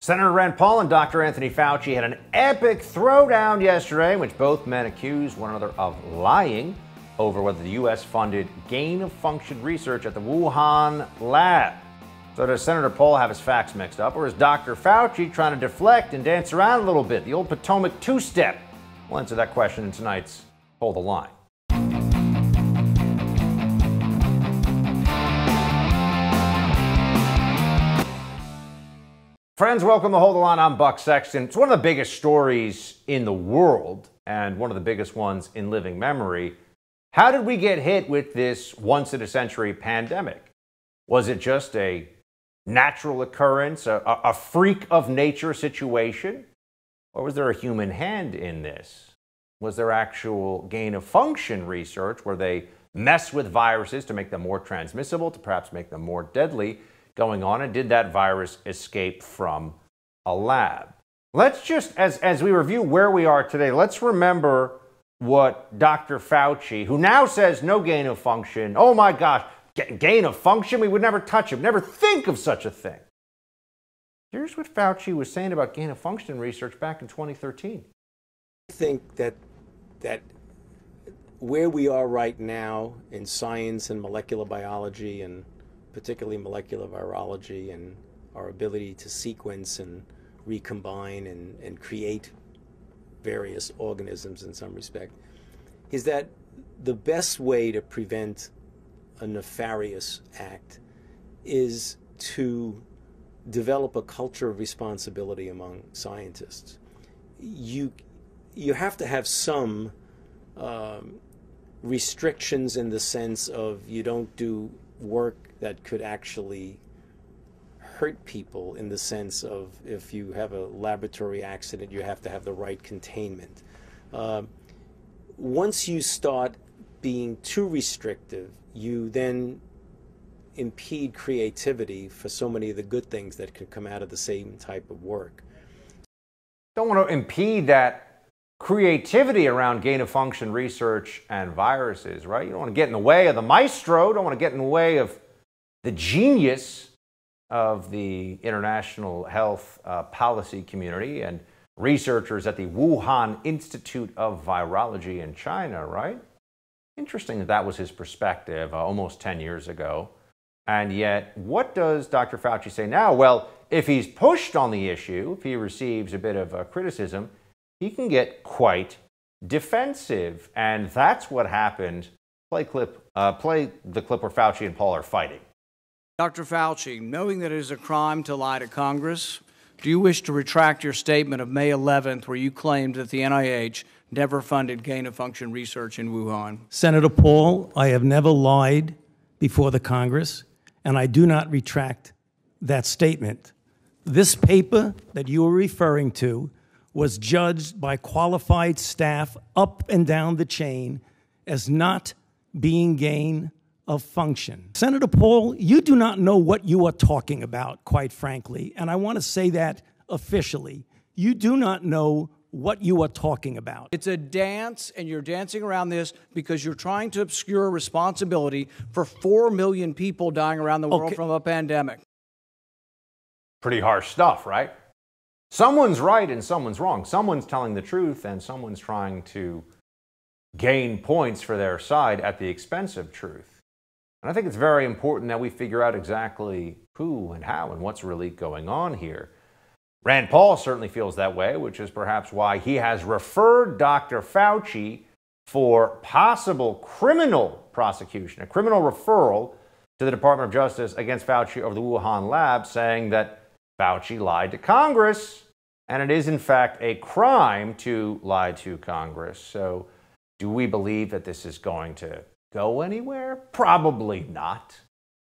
Senator Rand Paul and Dr. Anthony Fauci had an epic throwdown yesterday in which both men accused one another of lying over whether the U.S. funded gain-of-function research at the Wuhan lab. So does Senator Paul have his facts mixed up, or is Dr. Fauci trying to deflect and dance around a little bit? The old Potomac two-step? We'll answer that question in tonight's Hold the Line. Friends, welcome to Hold the Line. I'm Buck Sexton. It's one of the biggest stories in the world and one of the biggest ones in living memory. How did we get hit with this once-in-a-century pandemic? Was it just a natural occurrence, a freak of nature situation? Or was there a human hand in this? Was there actual gain-of-function research where they mess with viruses to make them more transmissible, to perhaps make them more deadly going on? And did that virus escape from a lab? Let's just, as we review where we are today, let's remember what Dr. Fauci, who now says no gain of function, oh my gosh, gain of function, we would never touch him, never think of such a thing. Here's what Fauci was saying about gain of function research back in 2013. I think that where we are right now in science and molecular biology, and particularly molecular virology, and our ability to sequence and recombine and create various organisms in some respect, is that the best way to prevent a nefarious act is to develop a culture of responsibility among scientists. You have to have some restrictions in the sense of you don't do work that could actually hurt people, in the sense of if you have a laboratory accident, you have to have the right containment. Once you start being too restrictive, you then impede creativity for so many of the good things that could come out of the same type of work. Don't want to impede that creativity around gain-of-function research and viruses, right? You don't want to get in the way of the maestro, don't want to get in the way of the genius of the international health policy community and researchers at the Wuhan Institute of Virology in China, right? Interesting that that was his perspective almost 10 years ago. And yet, what does Dr. Fauci say now? Well, if he's pushed on the issue, if he receives a bit of criticism, he can get quite defensive. And that's what happened. Play the clip where Fauci and Paul are fighting. Dr. Fauci, knowing that it is a crime to lie to Congress, do you wish to retract your statement of May 11th where you claimed that the NIH never funded gain-of-function research in Wuhan? Senator Paul, I have never lied before the Congress, and I do not retract that statement. This paper that you are referring to was judged by qualified staff up and down the chain as not being gain of function. Senator Paul, you do not know what you are talking about, quite frankly, and I want to say that officially. You do not know what you are talking about. It's a dance, and you're dancing around this because you're trying to obscure responsibility for 4 million people dying around the world from a pandemic. Pretty harsh stuff, right? Someone's right and someone's wrong. Someone's telling the truth and someone's trying to gain points for their side at the expense of truth. And I think it's very important that we figure out exactly who and how and what's really going on here. Rand Paul certainly feels that way, which is perhaps why he has referred Dr. Fauci for possible criminal prosecution, a criminal referral to the Department of Justice against Fauci over the Wuhan lab, saying that Fauci lied to Congress, and it is in fact a crime to lie to Congress. So do we believe that this is going to go anywhere? Probably not.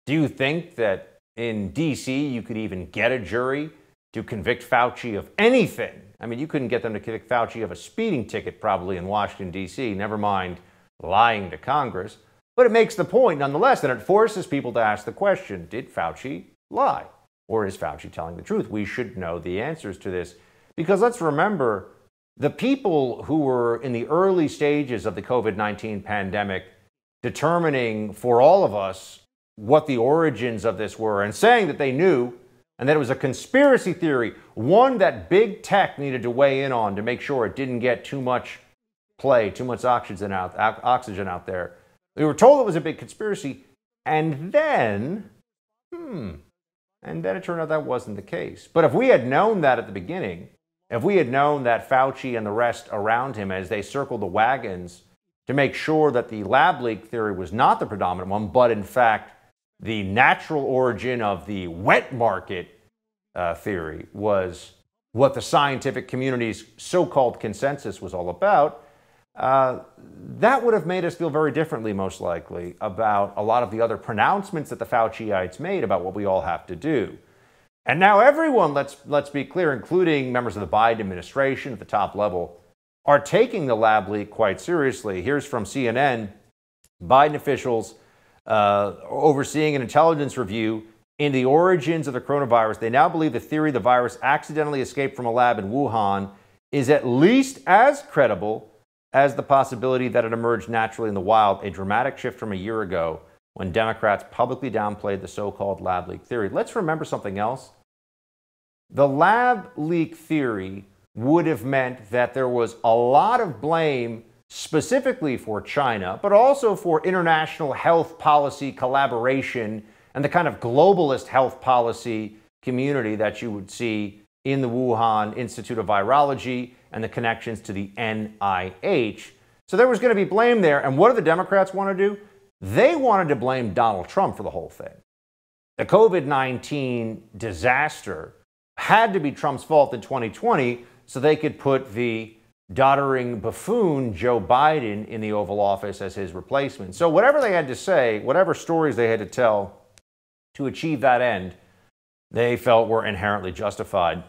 Do you think that in D.C. you could even get a jury to convict Fauci of anything? I mean, you couldn't get them to convict Fauci of a speeding ticket probably in Washington, D.C., never mind lying to Congress. But it makes the point nonetheless, and it forces people to ask the question, did Fauci lie? Or is Fauci telling the truth? We should know the answers to this. Because let's remember, the people who were in the early stages of the COVID-19 pandemic determining for all of us what the origins of this were and saying that they knew and that it was a conspiracy theory, one that big tech needed to weigh in on to make sure it didn't get too much play, too much oxygen out there. We were told it was a big conspiracy, and then it turned out that wasn't the case. But if we had known that at the beginning, if we had known that Fauci and the rest around him, as they circled the wagons to make sure that the lab leak theory was not the predominant one, but in fact the natural origin of the wet market theory was what the scientific community's so-called consensus was all about, that would have made us feel very differently, most likely, about a lot of the other pronouncements that the Fauciites made about what we all have to do. And now everyone, let's be clear, including members of the Biden administration at the top level, are taking the lab leak quite seriously. Here's from CNN. Biden officials overseeing an intelligence review in the origins of the coronavirus. They now believe the theory the virus accidentally escaped from a lab in Wuhan is at least as credible as the possibility that it emerged naturally in the wild, a dramatic shift from a year ago when Democrats publicly downplayed the so-called lab leak theory. Let's remember something else. The lab leak theory would have meant that there was a lot of blame specifically for China, but also for international health policy collaboration and the kind of globalist health policy community that you would see in the Wuhan Institute of Virology and the connections to the NIH. So there was going to be blame there. And what do the Democrats want to do? They wanted to blame Donald Trump for the whole thing. The COVID-19 disaster had to be Trump's fault in 2020 so they could put the doddering buffoon Joe Biden in the Oval Office as his replacement. So whatever they had to say, whatever stories they had to tell to achieve that end, they felt were inherently justified.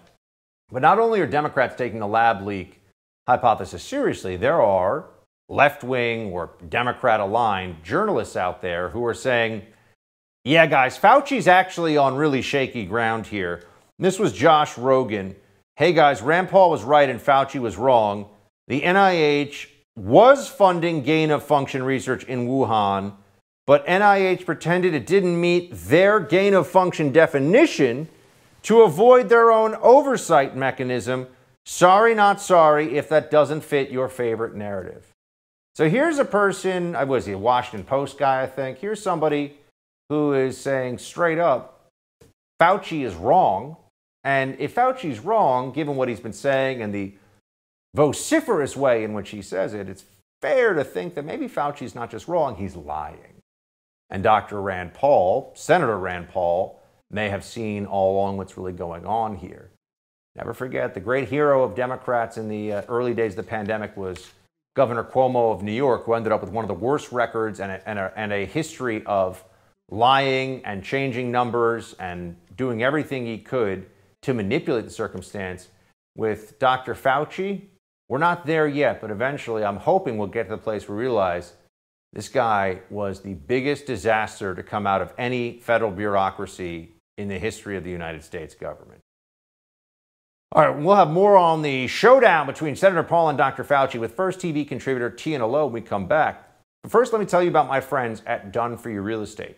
But not only are Democrats taking the lab leak hypothesis seriously, there are left-wing or Democrat-aligned journalists out there who are saying, yeah, guys, Fauci's actually on really shaky ground here. This was Josh Rogan. Hey, guys, Rand Paul was right and Fauci was wrong. The NIH was funding gain-of-function research in Wuhan, but NIH pretended it didn't meet their gain-of-function definition to avoid their own oversight mechanism. Sorry, not sorry, if that doesn't fit your favorite narrative. So here's a person, was he a Washington Post guy, I think. Here's somebody who is saying straight up, Fauci is wrong. And if Fauci's wrong, given what he's been saying and the vociferous way in which he says it, it's fair to think that maybe Fauci's not just wrong, he's lying. And Dr. Rand Paul, Senator Rand Paul, may have seen all along what's really going on here. Never forget, the great hero of Democrats in the early days of the pandemic was Governor Cuomo of New York, who ended up with one of the worst records and a history of lying and changing numbers and doing everything he could to manipulate the circumstance. With Dr. Fauci, we're not there yet, but eventually I'm hoping we'll get to the place where we realize this guy was the biggest disaster to come out of any federal bureaucracy in the history of the United States government. All right, we'll have more on the showdown between Senator Paul and Dr. Fauci with First TV contributor Tina Lowe when we come back. But first, let me tell you about my friends at Done For You Real Estate.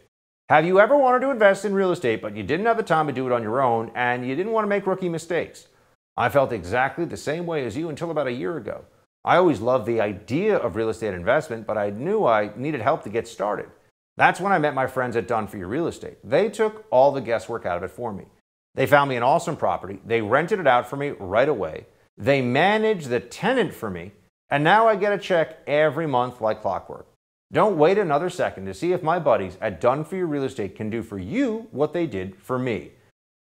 Have you ever wanted to invest in real estate, but you didn't have the time to do it on your own, and you didn't want to make rookie mistakes? I felt exactly the same way as you until about a year ago. I always loved the idea of real estate investment, but I knew I needed help to get started. That's when I met my friends at Done For You Real Estate. They took all the guesswork out of it for me. They found me an awesome property. They rented it out for me right away. They managed the tenant for me, and now I get a check every month like clockwork. Don't wait another second to see if my buddies at Done For You Real Estate can do for you what they did for me.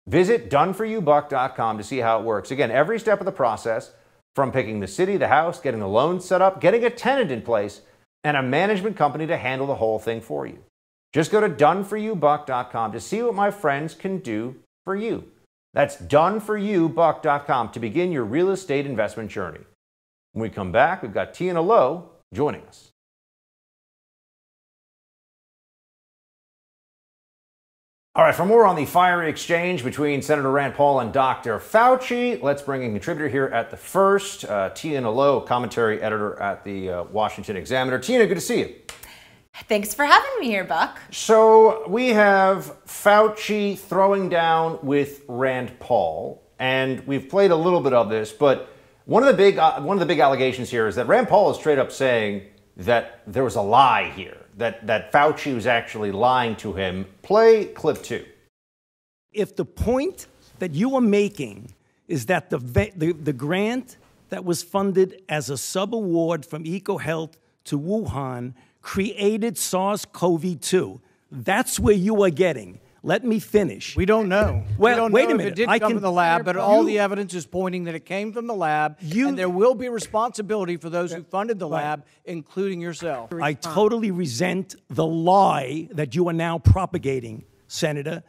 Visit doneforyoubuck.com to see how it works. Again, every step of the process, from picking the city, the house, getting the loan set up, getting a tenant in place, and a management company to handle the whole thing for you. Just go to doneforyoubuck.com to see what my friends can do for you. That's doneforyoubuck.com to begin your real estate investment journey. When we come back, we've got Tina Lowe joining us. All right, for more on the fiery exchange between Senator Rand Paul and Dr. Fauci, let's bring in a contributor here at The First, Tina Lowe, commentary editor at the Washington Examiner. Tina, good to see you. Thanks for having me here, Buck. So we have Fauci throwing down with Rand Paul, and we've played a little bit of this, but one of the big allegations here is that Rand Paul is straight up saying that there was a lie here, that Fauci was actually lying to him. Play clip 2. If the point that you are making is that the grant that was funded as a sub-award from EcoHealth to Wuhan created SARS-CoV-2, that's where you are getting. Let me finish. We don't know. Well, we don't wait know a minute. If it did I come can- from the lab, but all the evidence is pointing that it came from the lab, and there will be responsibility for those who funded the lab, including yourself. I totally resent the lie that you are now propagating, Senator,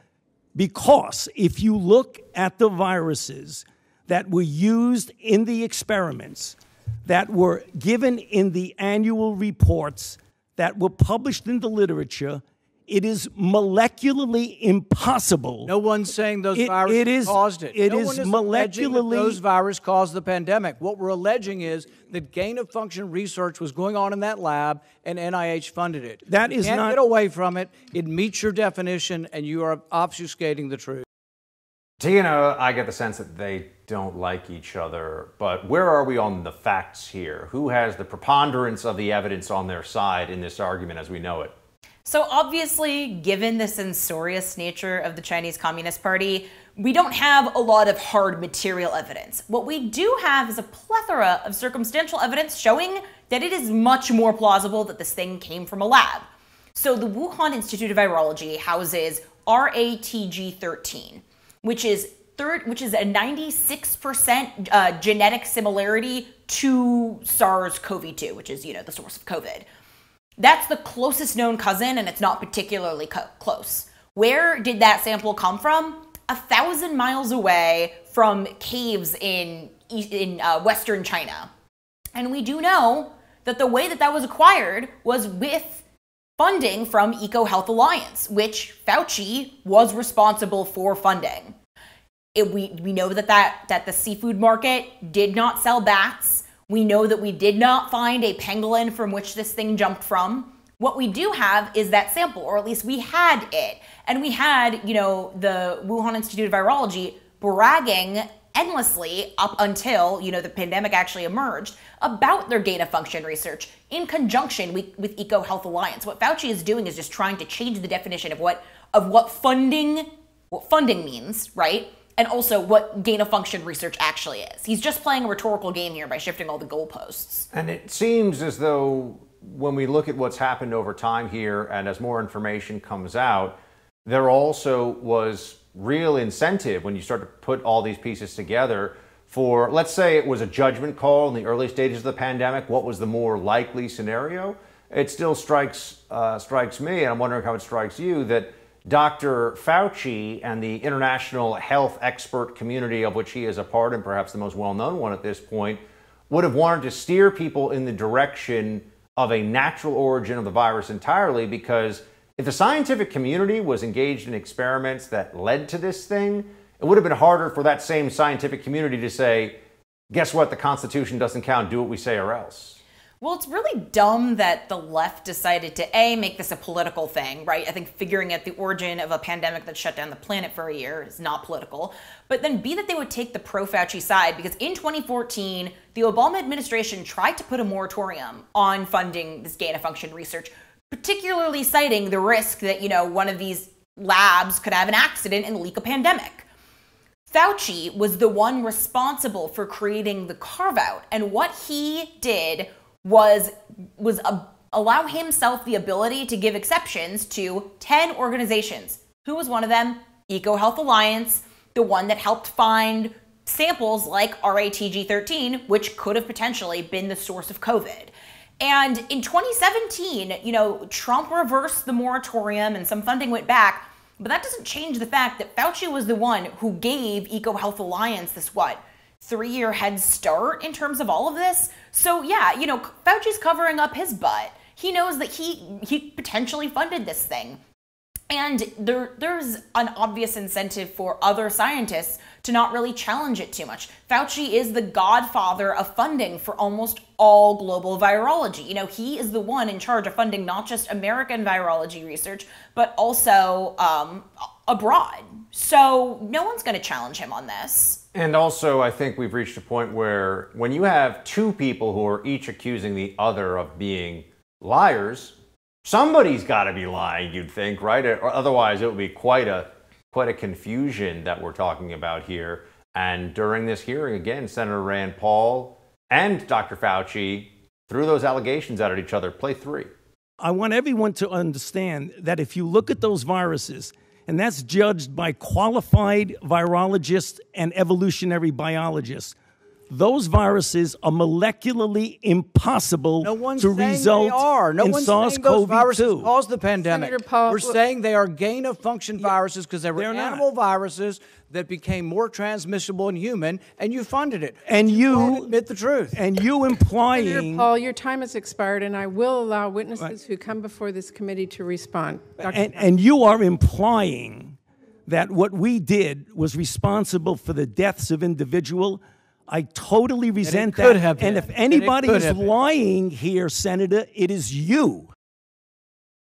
because if you look at the viruses that were used in the experiments, that were given in the annual reports, that were published in the literature, it is molecularly impossible. No one's saying those viruses caused it. It No is one is alleging that molecularly. those viruses caused the pandemic. What we're alleging is that gain-of-function research was going on in that lab, and NIH funded it. That You is can't not- get away from it. It meets your definition, and you are obfuscating the truth. Tina, I get the sense that they don't like each other, but where are we on the facts here? Who has the preponderance of the evidence on their side in this argument as we know it? So obviously, given the censorious nature of the Chinese Communist Party, we don't have a lot of hard material evidence. What we do have is a plethora of circumstantial evidence showing that it is much more plausible that this thing came from a lab. So the Wuhan Institute of Virology houses RATG13, which is a 96% genetic similarity to SARS-CoV-2, which is, the source of COVID. That's the closest known cousin, and it's not particularly close. Where did that sample come from? 1,000 miles away from caves in Western China. And we do know that the way that that was acquired was with funding from EcoHealth Alliance, which Fauci was responsible for funding. We know that the seafood market did not sell bats. We know that we did not find a pangolin from which this thing jumped from. What we do have is that sample, or at least we had it. And we had, the Wuhan Institute of Virology bragging endlessly up until, the pandemic actually emerged about their gain-of-function research in conjunction with EcoHealth Alliance. What Fauci is doing is just trying to change the definition of what funding means, right? And also what gain-of-function research actually is. He's just playing a rhetorical game here by shifting all the goalposts. And it seems as though when we look at what's happened over time here, and as more information comes out, there also was real incentive when you start to put all these pieces together for, let's say it was a judgment call in the early stages of the pandemic, what was the more likely scenario? It still strikes me, and I'm wondering how it strikes you, that Dr. Fauci and the international health expert community of which he is a part, and perhaps the most well-known one at this point, would have wanted to steer people in the direction of a natural origin of the virus entirely, because if the scientific community was engaged in experiments that led to this thing, it would have been harder for that same scientific community to say, guess what, the Constitution doesn't count, do what we say or else. Well, it's really dumb that the left decided to, A, make this a political thing, right? I think figuring out the origin of a pandemic that shut down the planet for a year is not political. But then B, that they would take the pro-Fauci side, because in 2014, the Obama administration tried to put a moratorium on funding this gain-of-function research, particularly citing the risk that, one of these labs could have an accident and leak a pandemic. Fauci was the one responsible for creating the carve-out, and what he did was allow himself the ability to give exceptions to 10 organizations. Who was one of them? EcoHealth Alliance, the one that helped find samples like RATG13, which could have potentially been the source of COVID. And in 2017, Trump reversed the moratorium and some funding went back, but that doesn't change the fact that Fauci was the one who gave EcoHealth Alliance this, 3-year head start in terms of all of this. So yeah, Fauci's covering up his butt. He knows that he potentially funded this thing. And there's an obvious incentive for other scientists to not really challenge it too much. Fauci is the godfather of funding for almost all global virology. You know, he is the one in charge of funding not just American virology research, but also abroad. So no one's going to challenge him on this. And also, I think we've reached a point where when you have two people who are each accusing the other of being liars, somebody's got to be lying, you'd think, right? Or otherwise, it would be quite a confusion that we're talking about here. And during this hearing, again, Senator Rand Paul and Dr. Fauci threw those allegations out at each other. Play 3. I want everyone to understand that if you look at those viruses, and that's judged by qualified virologists and evolutionary biologists, those viruses are molecularly impossible to result in SARS-CoV-2. Caused the pandemic. Senator Paul, we're saying they are gain-of-function viruses because they were animal viruses that became more transmissible in human, and you funded it. And you admit the truth. And you implying... Senator Paul, your time has expired, and I will allow witnesses who come before this committee to respond. And you are implying that what we did was responsible for the deaths of individuals. I totally resent that. And if anybody is lying here, Senator, it is you.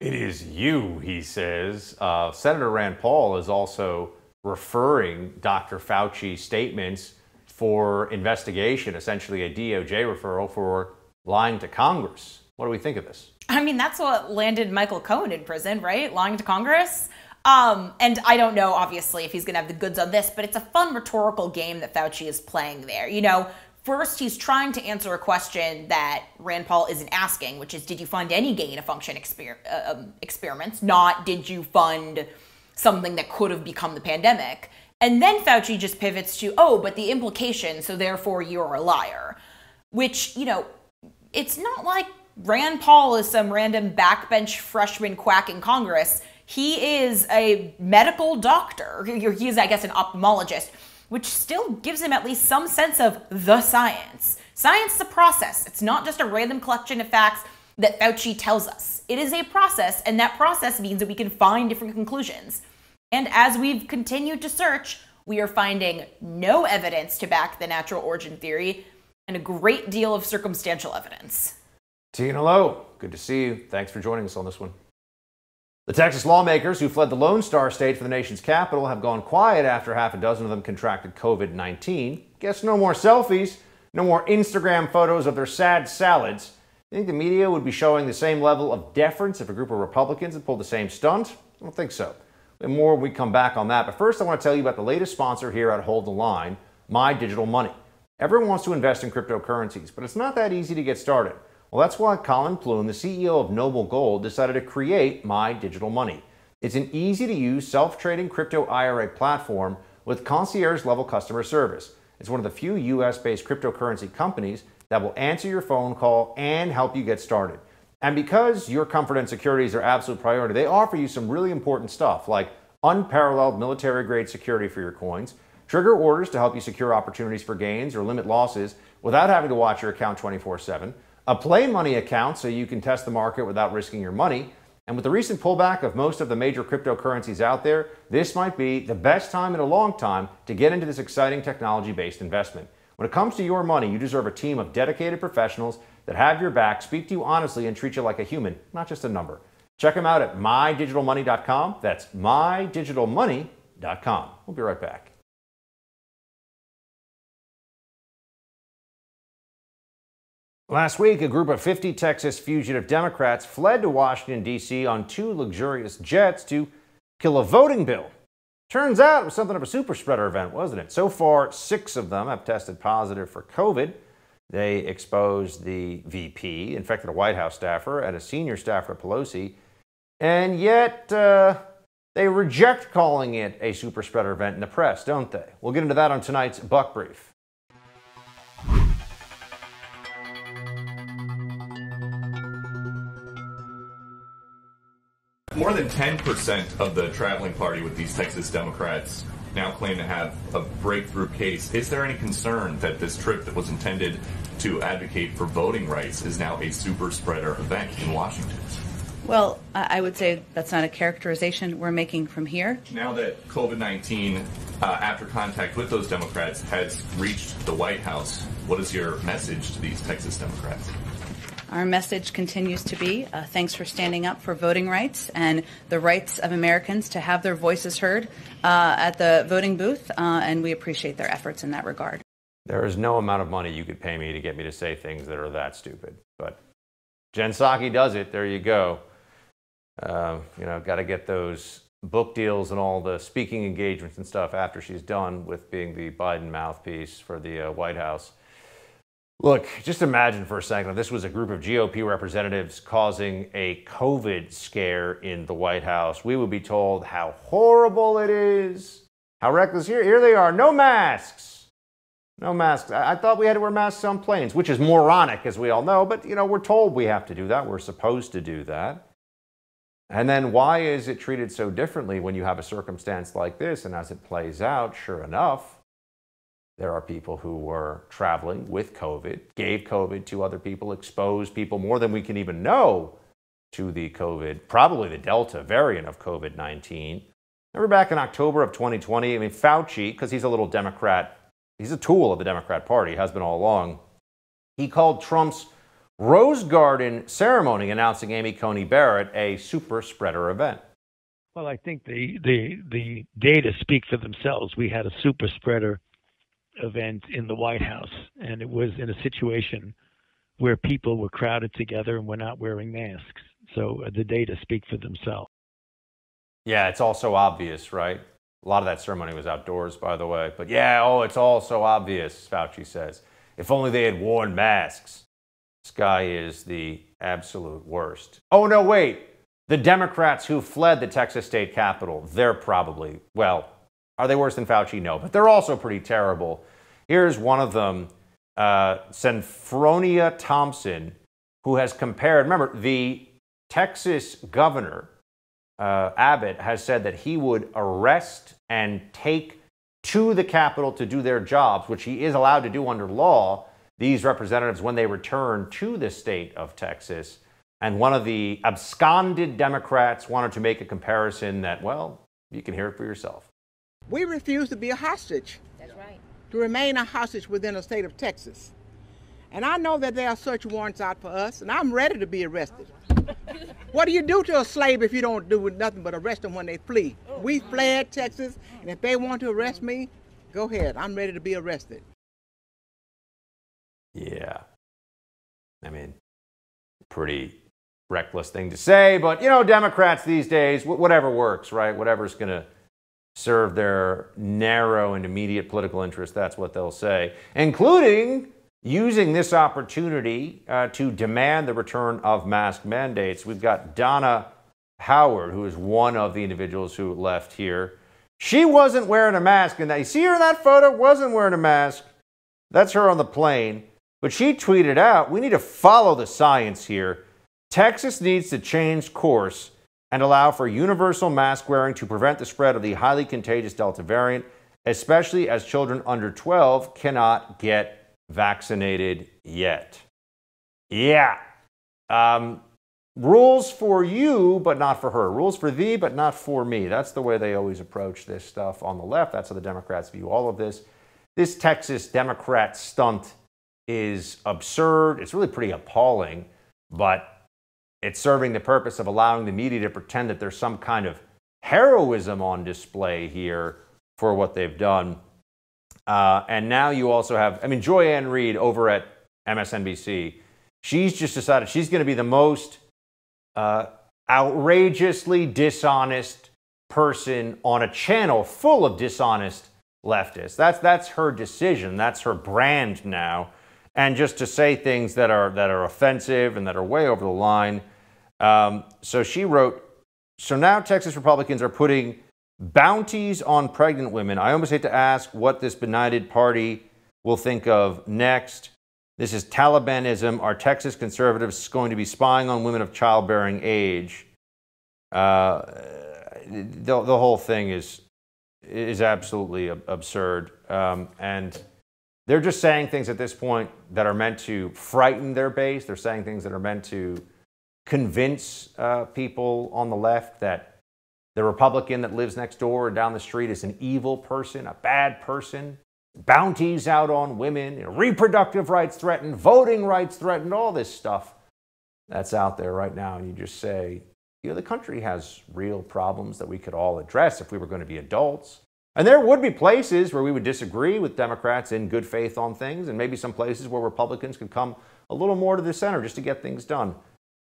It is you, he says. Senator Rand Paul is also referring Dr. Fauci's statements for investigation, essentially a DOJ referral for lying to Congress. What do we think of this? I mean, that's what landed Michael Cohen in prison, right? Lying to Congress. And I don't know, obviously, if he's going to have the goods on this, but it's a fun rhetorical game that Fauci is playing there. You know, first he's trying to answer a question that Rand Paul isn't asking, which is, did you fund any gain-of-function experiments? Not, did you fund something that could have become the pandemic? And then Fauci just pivots to, oh, but the implication, so therefore you're a liar. Which, you know, it's not like Rand Paul is some random backbench freshman quack in Congress. He is a medical doctor. He is, I guess, an ophthalmologist, which still gives him at least some sense of the science. Science is a process. It's not just a random collection of facts that Fauci tells us. It is a process, and that process means that we can find different conclusions. And as we've continued to search, we are finding no evidence to back the natural origin theory and a great deal of circumstantial evidence. Tina Lowe, good to see you. Thanks for joining us on this one. The Texas lawmakers who fled the Lone Star State for the nation's capital have gone quiet after half a dozen of them contracted COVID-19. Guess no more selfies, no more Instagram photos of their sad salads. You think the media would be showing the same level of deference if a group of Republicans had pulled the same stunt? I don't think so. And more when we come back on that. But first, I want to tell you about the latest sponsor here at Hold the Line, My Digital Money. Everyone wants to invest in cryptocurrencies, but it's not that easy to get started. Well, that's why Colin Plume, the CEO of Noble Gold, decided to create My Digital Money. It's an easy-to-use, self-trading crypto IRA platform with concierge-level customer service. It's one of the few U.S.-based cryptocurrency companies that will answer your phone call and help you get started. And because your comfort and security is their absolute priority, they offer you some really important stuff like unparalleled military-grade security for your coins, trigger orders to help you secure opportunities for gains or limit losses without having to watch your account 24/7, a play money account so you can test the market without risking your money. And with the recent pullback of most of the major cryptocurrencies out there, this might be the best time in a long time to get into this exciting technology-based investment. When it comes to your money, you deserve a team of dedicated professionals that have your back, speak to you honestly, and treat you like a human, not just a number. Check them out at mydigitalmoney.com. That's mydigitalmoney.com. We'll be right back. Last week, a group of 50 Texas fugitive Democrats fled to Washington, D.C. on 2 luxurious jets to kill a voting bill. Turns out it was something of a super spreader event, wasn't it? So far, 6 of them have tested positive for COVID. They exposed the VP, infected a White House staffer, and a senior staffer at Pelosi. And yet, they reject calling it a super spreader event in the press, don't they? We'll get into that on tonight's Buck Brief. More than 10% of the traveling party with these Texas Democrats now claim to have a breakthrough case. Is there any concern that this trip that was intended to advocate for voting rights is now a super spreader event in Washington? Well, I would say that's not a characterization we're making from here. Now that COVID-19, after contact with those Democrats, has reached the White House, what is your message to these Texas Democrats? Our message continues to be thanks for standing up for voting rights and the rights of Americans to have their voices heard at the voting booth, and we appreciate their efforts in that regard. There is no amount of money you could pay me to get me to say things that are that stupid. But Jen Psaki does it. There you go. Got to get those book deals and all the speaking engagements and stuff after she's done with being the Biden mouthpiece for the White House. Look, just imagine for a second if this was a group of GOP representatives causing a COVID scare in the White House. We would be told how horrible it is, how reckless. Here they are, no masks. No masks. I thought we had to wear masks on planes, which is moronic, as we all know. But, we're told we have to do that. We're supposed to do that. And then why is it treated so differently when you have a circumstance like this? And as it plays out, sure enough, there are people who were traveling with COVID, gave COVID to other people, exposed people more than we can even know to the COVID, probably the Delta variant of COVID-19. Remember back in October of 2020, Fauci, because he's a little Democrat, he's a tool of the Democrat Party, has been all along, he called Trump's Rose Garden ceremony announcing Amy Coney Barrett a super spreader event. Well, I think the data speak for themselves. We had a super spreader event in the White House, and it was in a situation where people were crowded together and were not wearing masks. So the data speak for themselves. Yeah, it's all so obvious, right? A lot of that ceremony was outdoors, by the way. But it's all so obvious, Fauci says. If only they had worn masks. This guy is the absolute worst. Oh, no, wait. The Democrats who fled the Texas state capitol, they're probably, are they worse than Fauci? No, but they're also pretty terrible. Here's one of them, Senfronia Thompson, who has compared, remember, the Texas governor, Abbott, has said that he would arrest and take to the Capitol to do their jobs, which he is allowed to do under law, these representatives when they return to the state of Texas. And one of the absconded Democrats wanted to make a comparison that, you can hear it for yourself. We refuse to be a hostage. That's right. To remain a hostage within the state of Texas. And I know that there are search warrants out for us, and I'm ready to be arrested. What do you do to a slave if you don't do nothing but arrest them when they flee? We fled Texas, and if they want to arrest me, go ahead. I'm ready to be arrested. Yeah. Pretty reckless thing to say, but, Democrats these days, whatever works, right? Whatever's going to serve their narrow and immediate political interest, that's what they'll say, including using this opportunity to demand the return of mask mandates. We've got Donna Howard, who is one of the individuals who left here. She wasn't wearing a mask, and you see her in that photo, wasn't wearing a mask. That's her on the plane. But she tweeted out, we need to follow the science here. Texas needs to change course and allow for universal mask wearing to prevent the spread of the highly contagious Delta variant, especially as children under 12 cannot get vaccinated yet. Yeah. Rules for you, but not for her. Rules for thee, but not for me. That's the way they always approach this stuff on the left. That's how the Democrats view all of this. This Texas Democrat stunt is absurd. It's really pretty appalling, but it's serving the purpose of allowing the media to pretend that there's some kind of heroism on display here for what they've done. And now you also have, Joy Ann Reid over at MSNBC. She's just decided she's going to be the most outrageously dishonest person on a channel full of dishonest leftists. That's her decision. That's her brand now. And just to say things that are offensive and that are way over the line. So she wrote, so now Texas Republicans are putting bounties on pregnant women. I almost hate to ask what this benighted party will think of next. This is Talibanism. Are Texas conservatives going to be spying on women of childbearing age? The whole thing is absolutely absurd. And they're just saying things at this point that are meant to frighten their base. They're saying things that are meant to convince people on the left that the Republican that lives next door or down the street is an evil person, a bad person, bounties out on women, reproductive rights threatened, voting rights threatened, all this stuff that's out there right now. And you just say, the country has real problems that we could all address if we were going to be adults. And there would be places where we would disagree with Democrats in good faith on things, and maybe some places where Republicans could come a little more to the center just to get things done.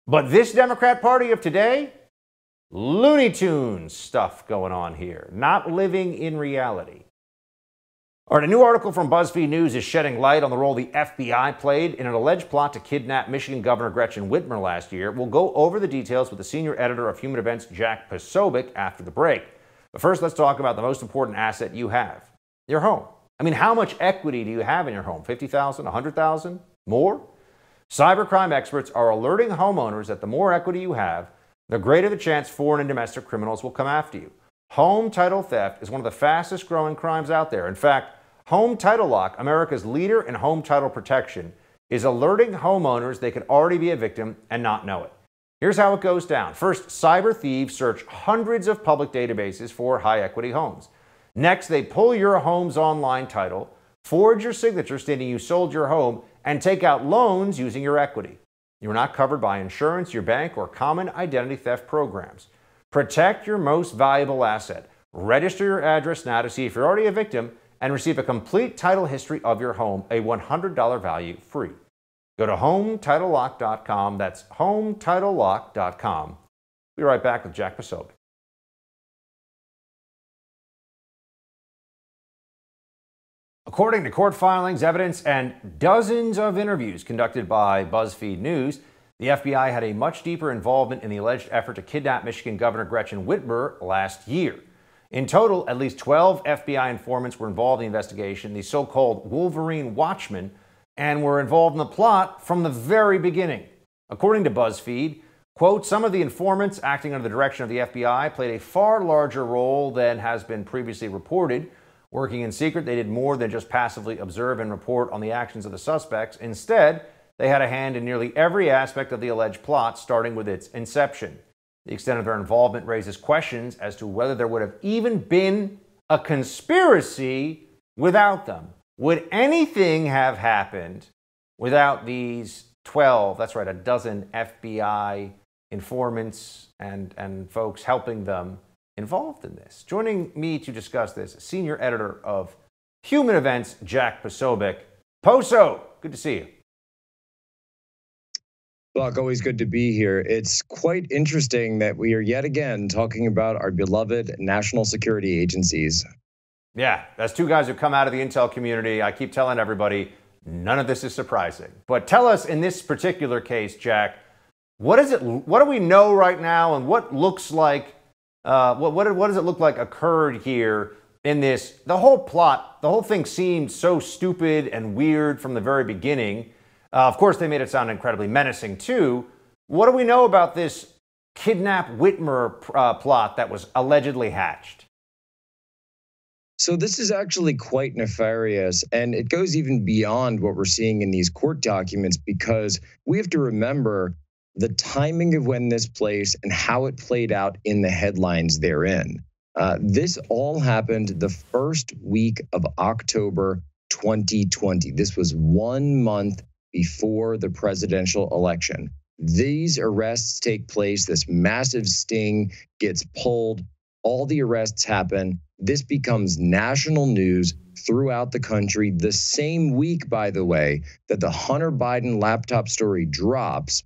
But this Democrat Party of today, Looney Tunes stuff going on here, not living in reality. All right, a new article from BuzzFeed News is shedding light on the role the FBI played in an alleged plot to kidnap Michigan Governor Gretchen Whitmer last year. We'll go over the details with the senior editor of Human Events, Jack Posobiec, after the break. But first, let's talk about the most important asset you have, your home. I mean, how much equity do you have in your home? 50,000, 100,000, more? Cybercrime experts are alerting homeowners that the more equity you have, the greater the chance foreign and domestic criminals will come after you. Home title theft is one of the fastest growing crimes out there. In fact, Home Title Lock, America's leader in home title protection, is alerting homeowners they could already be a victim and not know it. Here's how it goes down. First, cyber thieves search hundreds of public databases for high-equity homes. Next, they pull your home's online title, forge your signature stating you sold your home, and take out loans using your equity. You're not covered by insurance, your bank, or common identity theft programs. Protect your most valuable asset. Register your address now to see if you're already a victim and receive a complete title history of your home, a $100 value free. Go to HomeTitleLock.com. That's HomeTitleLock.com. Be right back with Jack Posobiec. According to court filings, evidence, and dozens of interviews conducted by BuzzFeed News, the FBI had a much deeper involvement in the alleged effort to kidnap Michigan Governor Gretchen Whitmer last year. In total, at least 12 FBI informants were involved in the investigation, the so-called Wolverine Watchmen, and were involved in the plot from the very beginning. According to BuzzFeed, quote, some of the informants acting under the direction of the FBI played a far larger role than has been previously reported. Working in secret, they did more than just passively observe and report on the actions of the suspects. Instead, they had a hand in nearly every aspect of the alleged plot, starting with its inception. The extent of their involvement raises questions as to whether there would have even been a conspiracy without them. Would anything have happened without these 12, that's right, a dozen FBI informants and folks helping them involved in this? Joining me to discuss this, senior editor of Human Events, Jack Posobiec. Poso, good to see you. Buck, always good to be here. It's quite interesting that we are yet again talking about our beloved national security agencies. Yeah, as two guys who come out of the intel community, I keep telling everybody, none of this is surprising. But tell us in this particular case, Jack, what do we know right now, and what looks like, what does it look like occurred here in this? The whole plot, the whole thing seemed so stupid and weird from the very beginning. Of course, they made it sound incredibly menacing, too. What do we know about this kidnap Whitmer plot that was allegedly hatched? So this is actually quite nefarious, and it goes even beyond what we're seeing in these court documents, because we have to remember the timing of when this plays and how it played out in the headlines therein. This all happened the first week of October 2020. This was 1 month before the presidential election. These arrests take place. This massive sting gets pulled. All the arrests happen. This becomes national news throughout the country. The same week, by the way, that the Hunter Biden laptop story drops,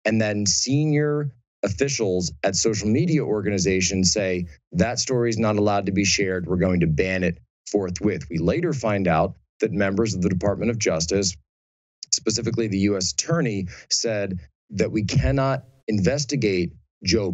and then senior officials at social media organizations say that story is not allowed to be shared. We're going to ban it forthwith. We later find out that members of the Department of Justice, specifically the U.S. Attorney, said that we cannot investigate Hunter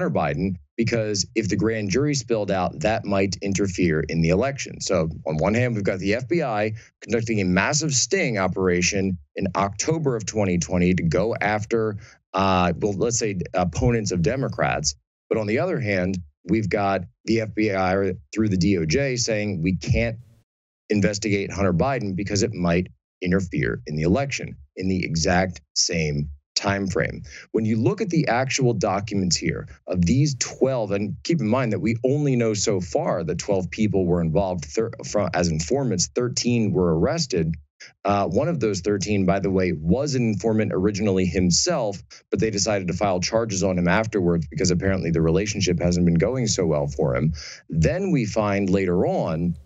Biden, because if the grand jury spilled out, that might interfere in the election. So on one hand, we've got the FBI conducting a massive sting operation in October of 2020 to go after, let's say, opponents of Democrats. But on the other hand, we've got the FBI through the DOJ saying we can't investigate Hunter Biden because it might interfere in the election in the exact same time frame. When you look at the actual documents here of these 12, and keep in mind that we only know so far that 12 people were involved as informants, 13 were arrested. One of those 13, by the way, was an informant originally himself, but they decided to file charges on him afterwards because apparently the relationship hasn't been going so well for him. Then we find later on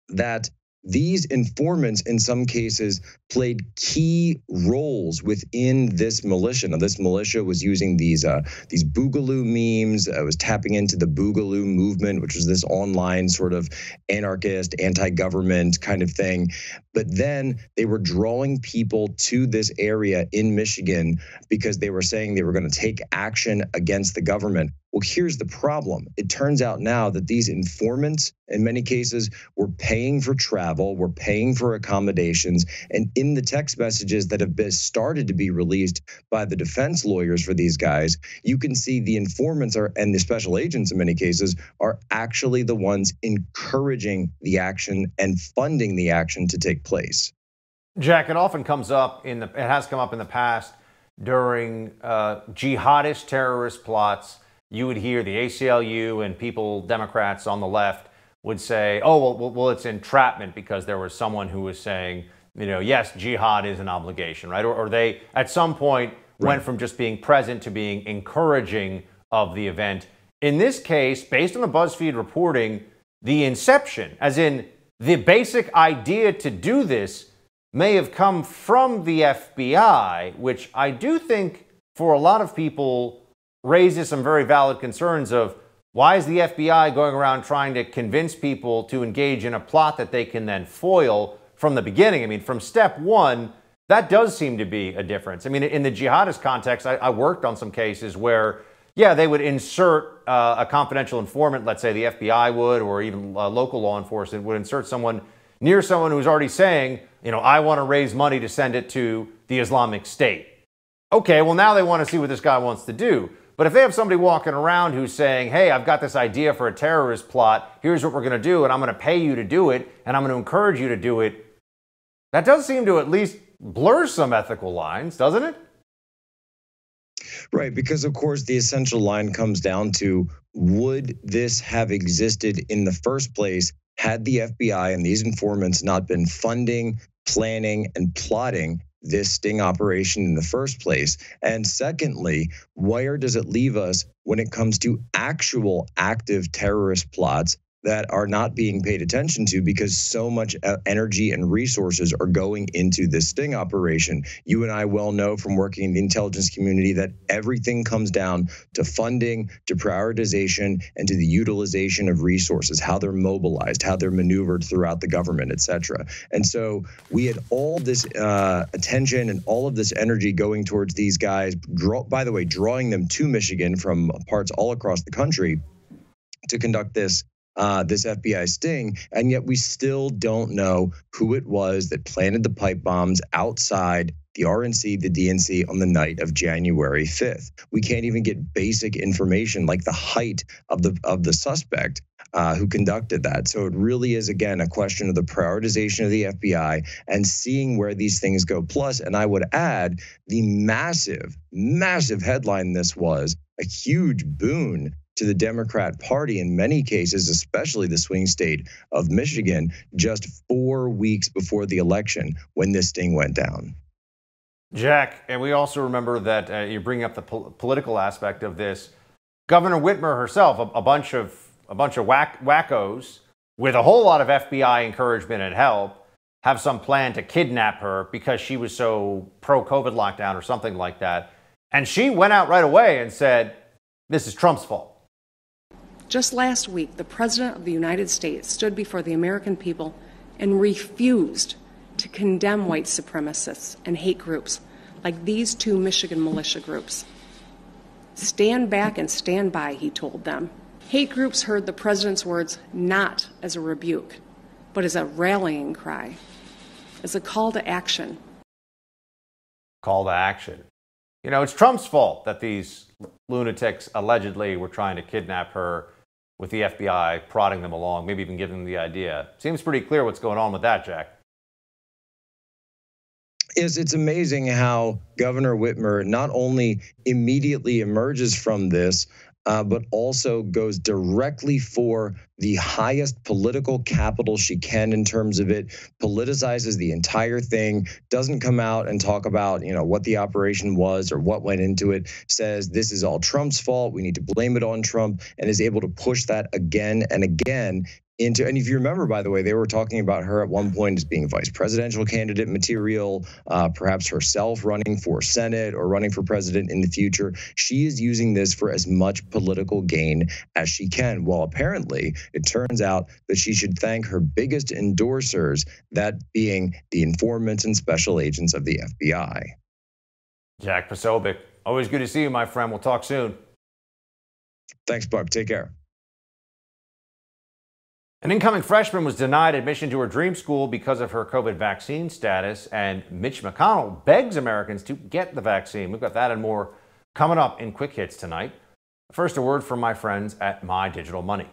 that these informants, in some cases, played key roles within this militia. Now, this militia was using these Boogaloo memes, was tapping into the Boogaloo movement, which was this online sort of anarchist, anti-government kind of thing. But then they were drawing people to this area in Michigan because they were saying they were going to take action against the government. Well, here's the problem. It turns out now that these informants, in many cases, were paying for travel, were paying for accommodations, and in the text messages that have been started to be released by the defense lawyers for these guys, you can see the informants and the special agents in many cases are actually the ones encouraging the action and funding the action to take place. Jack, it often comes up it has come up in the past during jihadist terrorist plots. You would hear the ACLU and Democrats on the left would say, oh, well, it's entrapment because there was someone who was saying, yes, jihad is an obligation, right? Or they, at some point, went from just being present to being encouraging of the event. In this case, based on the BuzzFeed reporting, the inception, as in the basic idea to do this, may have come from the FBI, which I do think for a lot of people raises some very valid concerns of why is the FBI going around trying to convince people to engage in a plot that they can then foil from the beginning? I mean, from step one, that does seem to be a difference. I mean, in the jihadist context, I worked on some cases where, yeah, they would insert a confidential informant, let's say the FBI would, or even local law enforcement would insert someone near someone who's already saying, I want to raise money to send it to the Islamic State. Okay, well, now they want to see what this guy wants to do. But if they have somebody walking around who's saying, hey, I've got this idea for a terrorist plot, here's what we're going to do, and I'm going to pay you to do it, and I'm going to encourage you to do it, that does seem to at least blur some ethical lines, doesn't it? Right, because of course the essential line comes down to, would this have existed in the first place had the FBI and these informants not been funding, planning, and plotting this sting operation in the first place? And secondly, where does it leave us when it comes to actual active terrorist plots that are not being paid attention to because so much energy and resources are going into this sting operation? You and I well know from working in the intelligence community that everything comes down to funding, to prioritization, and to the utilization of resources, how they're mobilized, how they're maneuvered throughout the government, et cetera. And so we had all this attention and all of this energy going towards these guys, by the way, drawing them to Michigan from parts all across the country to conduct this FBI sting, and yet we still don't know who it was that planted the pipe bombs outside the RNC, the DNC on the night of January 5th. We can't even get basic information like the height of the suspect who conducted that. So it really is, again, a question of the prioritization of the FBI and seeing where these things go. Plus, and I would add, the massive, massive headline this was, a huge boon to the Democrat Party in many cases, especially the swing state of Michigan, just 4 weeks before the election when this sting went down. Jack, and we also remember that you're bringing up the political aspect of this. Governor Whitmer herself, a bunch of wackos with a whole lot of FBI encouragement and help, have some plan to kidnap her because she was so pro-COVID lockdown or something like that. And she went out right away and said, this is Trump's fault. Just last week, the President of the United States stood before the American people and refused to condemn white supremacists and hate groups like these two Michigan militia groups. Stand back and stand by, he told them. Hate groups heard the President's words not as a rebuke, but as a rallying cry, as a call to action. Call to action. It's Trump's fault that these lunatics allegedly were trying to kidnap her, with the FBI prodding them along, maybe even giving them the idea. Seems pretty clear what's going on with that, Jack. is it's amazing how Governor Whitmer not only immediately emerges from this, but also goes directly for the highest political capital she can in terms of it, politicizes the entire thing, doesn't come out and talk about, what the operation was or what went into it, says this is all Trump's fault, we need to blame it on Trump, and is able to push that again and again into, and if you remember, by the way, they were talking about her at one point as being vice presidential candidate material, perhaps herself running for Senate or running for president in the future. She is using this for as much political gain as she can. Well, apparently, it turns out that she should thank her biggest endorsers, that being the informants and special agents of the FBI. Jack Posobiec, always good to see you, my friend. We'll talk soon. Thanks, Buck. Take care. An incoming freshman was denied admission to her dream school because of her COVID vaccine status, and Mitch McConnell begs Americans to get the vaccine. We've got that and more coming up in Quick Hits tonight. First, a word from my friends at My Digital Money.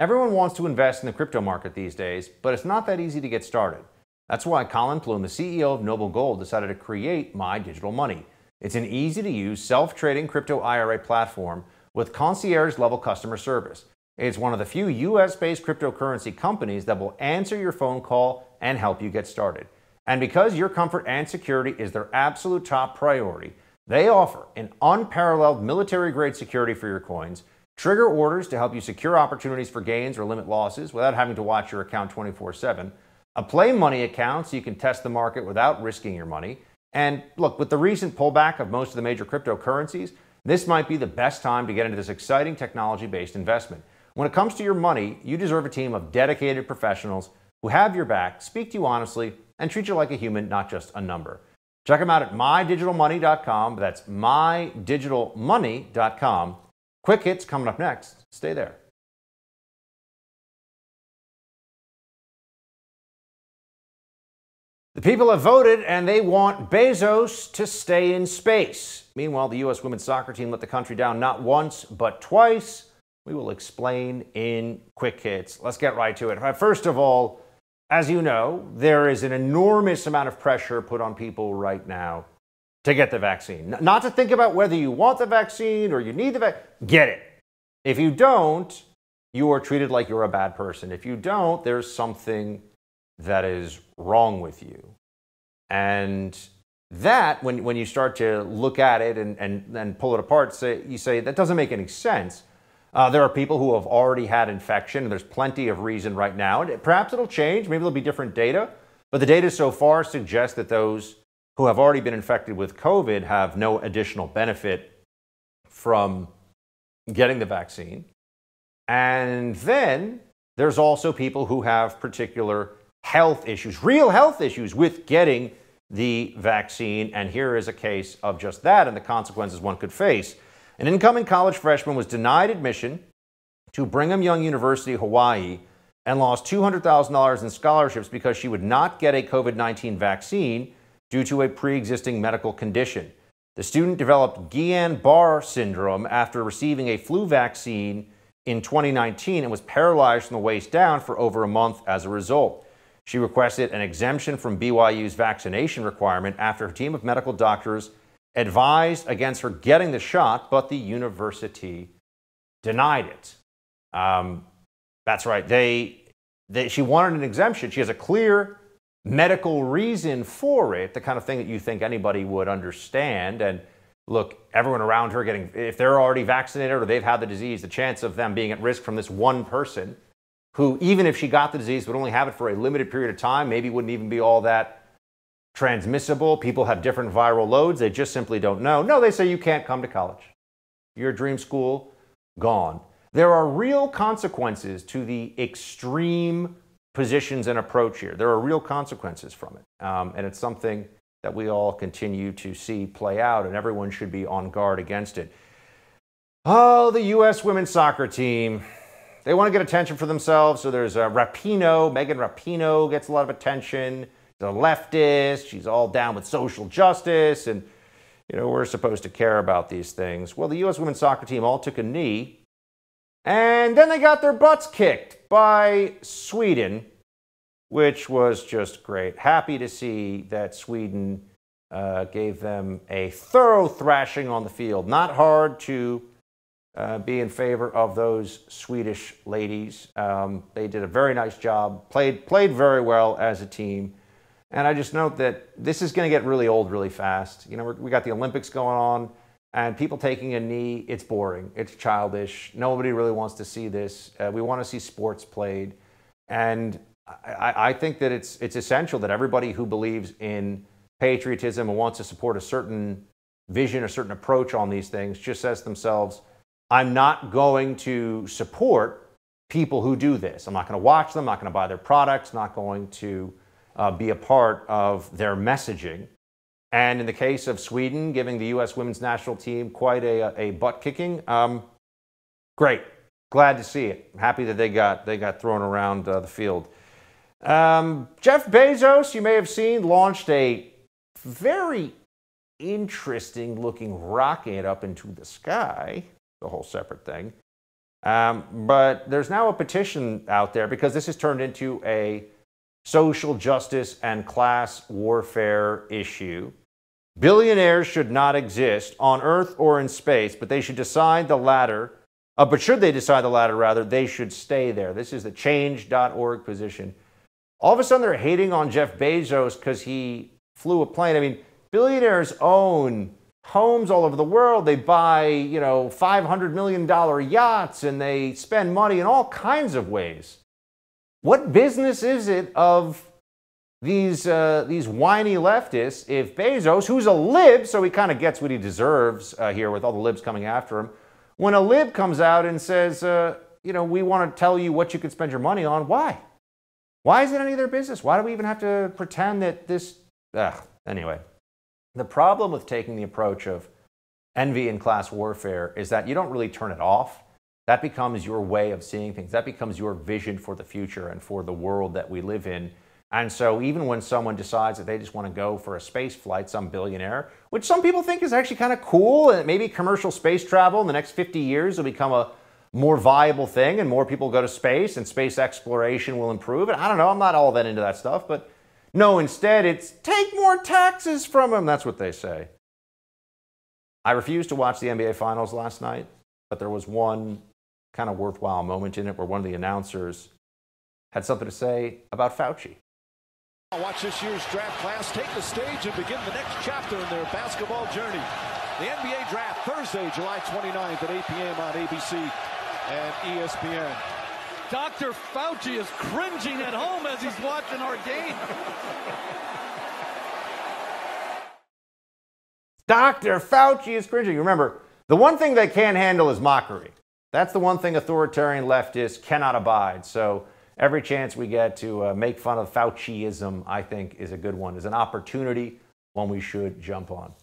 Everyone wants to invest in the crypto market these days, but it's not that easy to get started. That's why Colin Plume, the CEO of Noble Gold, decided to create My Digital Money. It's an easy-to-use, self-trading crypto IRA platform with concierge-level customer service. It's one of the few US-based cryptocurrency companies that will answer your phone call and help you get started. And because your comfort and security is their absolute top priority, they offer an unparalleled military-grade security for your coins, trigger orders to help you secure opportunities for gains or limit losses without having to watch your account 24/7, a play money account so you can test the market without risking your money. And look, with the recent pullback of most of the major cryptocurrencies, this might be the best time to get into this exciting technology-based investment. When it comes to your money, you deserve a team of dedicated professionals who have your back, speak to you honestly, and treat you like a human, not just a number. Check them out at mydigitalmoney.com. That's mydigitalmoney.com. Quick Hits coming up next. Stay there. The people have voted and they want Bezos to stay in space. Meanwhile, the U.S. women's soccer team let the country down not once, but twice. We will explain in Quick Hits. Let's get right to it. First of all, as you know, there is an enormous amount of pressure put on people right now to get the vaccine. Not to think about whether you want the vaccine or you need the vaccine. Get it. If you don't, you are treated like you're a bad person. If you don't, there's something that is wrong with you. And that, when you start to look at it and pull it apart, you say, that doesn't make any sense. There are people who have already had infection, and there's plenty of reason right now. And perhaps it'll change. Maybe there'll be different data. But the data so far suggests that those who have already been infected with COVID have no additional benefit from getting the vaccine. And then there's also people who have particular health issues, real health issues with getting the vaccine. And here is a case of just that and the consequences one could face. An incoming college freshman was denied admission to Brigham Young University, Hawaii, and lost $200,000 in scholarships because she would not get a COVID-19 vaccine due to a pre-existing medical condition. The student developed Guillain-Barré syndrome after receiving a flu vaccine in 2019 and was paralyzed from the waist down for over a month as a result. She requested an exemption from BYU's vaccination requirement after her team of medical doctors advised against her getting the shot, but the university denied it. That's right. She wanted an exemption. She has a clear medical reason for it, the kind of thing that you think anybody would understand. And look, everyone around her if they're already vaccinated or they've had the disease, the chance of them being at risk from this one person who, even if she got the disease, would only have it for a limited period of time, maybe wouldn't even be all that transmissible. People have different viral loads. They just simply don't know. No, they say you can't come to college. Your dream school, gone. There are real consequences to the extreme positions and approach here. There are real consequences from it. And it's something that we all continue to see play out, and everyone should be on guard against it. Oh, the U.S. women's soccer team. They want to get attention for themselves. So there's Rapinoe. Megan Rapinoe gets a lot of attention. She's a leftist. She's all down with social justice. And, we're supposed to care about these things. Well, the U.S. women's soccer team all took a knee. And then they got their butts kicked by Sweden, which was just great. Happy to see that Sweden gave them a thorough thrashing on the field. Not hard to be in favor of those Swedish ladies. They did a very nice job, played very well as a team. And I just note that this is going to get really old really fast. You know, we got the Olympics going on, and people taking a knee, it's boring. It's childish. Nobody really wants to see this. We want to see sports played. And I think that it's essential that everybody who believes in patriotism and wants to support a certain vision, a certain approach on these things, just says to themselves, I'm not going to support people who do this. I'm not going to watch them, not going to buy their products, not going to be a part of their messaging. And in the case of Sweden, giving the U.S. women's national team quite a butt kicking, great. Glad to see it. I'm happy that they got thrown around the field. Jeff Bezos, you may have seen, launched a very interesting looking rocket up into the sky. The whole separate thing. But there's now a petition out there because this has turned into a social justice and class warfare issue. Billionaires should not exist on Earth or in space, but they should decide the latter. But should they decide the latter, rather, they should stay there. This is the change.org position. All of a sudden, they're hating on Jeff Bezos because he flew a plane. I mean, billionaires own homes all over the world. They buy, $500 million yachts, and they spend money in all kinds of ways. What business is it of these whiny leftists if Bezos, who's a lib, so he kind of gets what he deserves here with all the libs coming after him, when a lib comes out and says, we want to tell you what you could spend your money on, why? Why is it any of their business? Why do we even have to pretend that this... Anyway, the problem with taking the approach of envy and class warfare is that you don't really turn it off. That becomes your way of seeing things. That becomes your vision for the future and for the world that we live in. And so even when someone decides that they just want to go for a space flight, some billionaire, which some people think is actually kind of cool, and maybe commercial space travel in the next 50 years will become a more viable thing and more people go to space and space exploration will improve. And I don't know, I'm not all that into that stuff, but no, instead it's take more taxes from them. That's what they say. I refused to watch the NBA Finals last night, but there was one kind of worthwhile moment in it where one of the announcers had something to say about Fauci. Watch this year's draft class take the stage and begin the next chapter in their basketball journey. The NBA Draft, Thursday, July 29th at 8 p.m. on ABC and ESPN. Dr. Fauci is cringing at home as he's watching our game. Dr. Fauci is cringing. Remember, the one thing they can't handle is mockery. That's the one thing authoritarian leftists cannot abide. So every chance we get to make fun of Fauciism, I think, is a good one, is an opportunity, one we should jump on.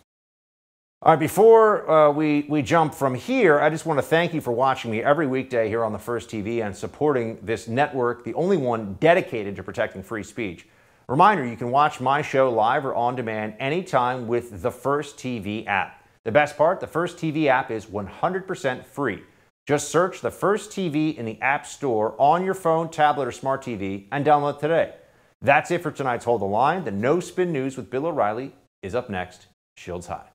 All right, before we jump from here, I just want to thank you for watching me every weekday here on The First TV and supporting this network, the only one dedicated to protecting free speech. Reminder, you can watch my show live or on demand anytime with the First TV app. The best part, the First TV app is 100% free. Just search the First TV in the App Store on your phone, tablet, or smart TV and download today. That's it for tonight's Hold the Line. The No Spin News with Bill O'Reilly is up next. Shields high.